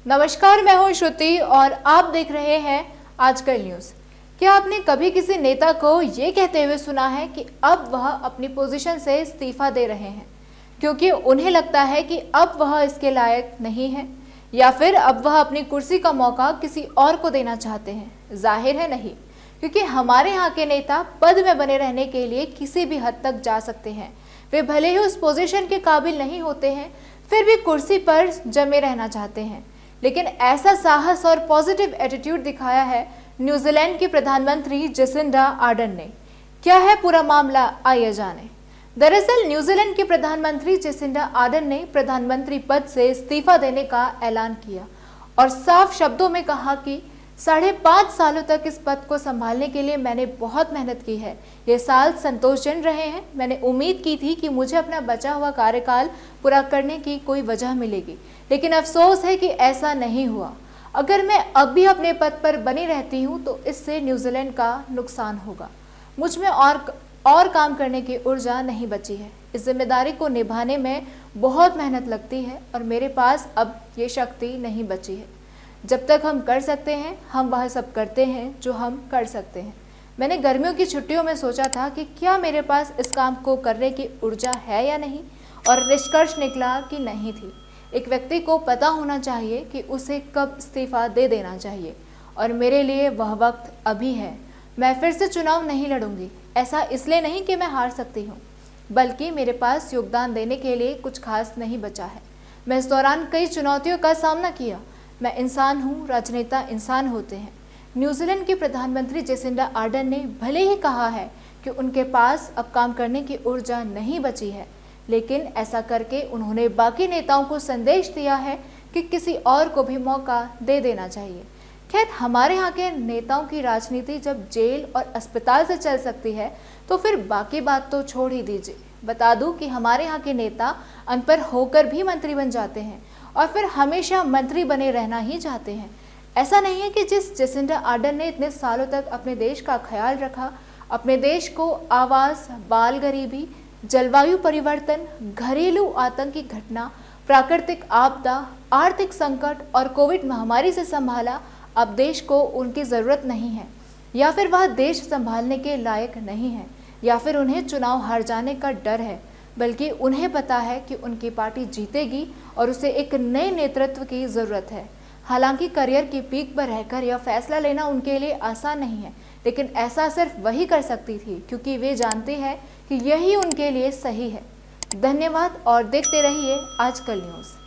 नमस्कार, मैं हूं श्रुति और आप देख रहे हैं आजकल न्यूज। क्या आपने कभी किसी नेता को ये कहते हुए सुना है कि अब वह अपनी पोजीशन से इस्तीफा दे रहे हैं क्योंकि उन्हें लगता है कि अब वह इसके लायक नहीं है, या फिर अब वह अपनी कुर्सी का मौका किसी और को देना चाहते हैं? जाहिर है नहीं, क्योंकि हमारे यहाँ के नेता पद में बने रहने के लिए किसी भी हद तक जा सकते हैं। वे भले ही उस पोजीशन के काबिल नहीं होते हैं, फिर भी कुर्सी पर जमे रहना चाहते हैं। लेकिन ऐसा साहस और पॉजिटिव एटीट्यूड दिखाया है न्यूजीलैंड की प्रधानमंत्री जेसिंडा आर्डर्न ने। क्या है पूरा मामला, आइए जानें। दरअसल न्यूजीलैंड की प्रधानमंत्री जेसिंडा आर्डर्न ने प्रधानमंत्री पद से इस्तीफा देने का ऐलान किया और साफ शब्दों में कहा कि 5.5 सालों तक इस पद को संभालने के लिए मैंने बहुत मेहनत की है। ये साल संतोषजनक रहे हैं। मैंने उम्मीद की थी कि मुझे अपना बचा हुआ कार्यकाल पूरा करने की कोई वजह मिलेगी, लेकिन अफसोस है कि ऐसा नहीं हुआ। अगर मैं अब भी अपने पद पर बनी रहती हूँ तो इससे न्यूजीलैंड का नुकसान होगा। मुझ में और काम करने की ऊर्जा नहीं बची है। इस जिम्मेदारी को निभाने में बहुत मेहनत लगती है और मेरे पास अब ये शक्ति नहीं बची है। जब तक हम कर सकते हैं हम वह सब करते हैं जो हम कर सकते हैं। मैंने गर्मियों की छुट्टियों में सोचा था कि क्या मेरे पास इस काम को करने की ऊर्जा है या नहीं, और निष्कर्ष निकला कि नहीं थी। एक व्यक्ति को पता होना चाहिए कि उसे कब इस्तीफा दे देना चाहिए, और मेरे लिए वह वक्त अभी है। मैं फिर से चुनाव नहीं लड़ूंगी। ऐसा इसलिए नहीं कि मैं हार सकती हूँ, बल्कि मेरे पास योगदान देने के लिए कुछ खास नहीं बचा है। मैं इस दौरान कई चुनौतियों का सामना किया। मैं इंसान हूँ, राजनेता इंसान होते हैं। न्यूजीलैंड की प्रधानमंत्री जेसिंडा आर्डर्न ने भले ही कहा है कि उनके पास अब काम करने की ऊर्जा नहीं बची है, लेकिन ऐसा करके उन्होंने बाकी नेताओं को संदेश दिया है कि किसी और को भी मौका दे देना चाहिए। खैर, हमारे यहाँ के नेताओं की राजनीति जब जेल और अस्पताल से चल सकती है तो फिर बाकी बात तो छोड़ ही दीजिए। बता दूं कि हमारे यहाँ के नेता अनपढ़ होकर भी मंत्री बन जाते हैं और फिर हमेशा मंत्री बने रहना ही चाहते हैं। ऐसा नहीं है कि जिस जेसिंडा आर्डर्न ने इतने सालों तक अपने देश का ख्याल रखा, अपने देश को आवास, बाल गरीबी, जलवायु परिवर्तन, घरेलू आतंकी घटना, प्राकृतिक आपदा, आर्थिक संकट और कोविड महामारी से संभाला, अब देश को उनकी ज़रूरत नहीं है, या फिर वह देश संभालने के लायक नहीं है, या फिर उन्हें चुनाव हार जाने का डर है, बल्कि उन्हें पता है कि उनकी पार्टी जीतेगी और उसे एक नए नेतृत्व की ज़रूरत है। हालांकि करियर की पीक पर रहकर यह फैसला लेना उनके लिए आसान नहीं है, लेकिन ऐसा सिर्फ वही कर सकती थी क्योंकि वे जानते हैं कि यही उनके लिए सही है। धन्यवाद और देखते रहिए आजकल न्यूज़।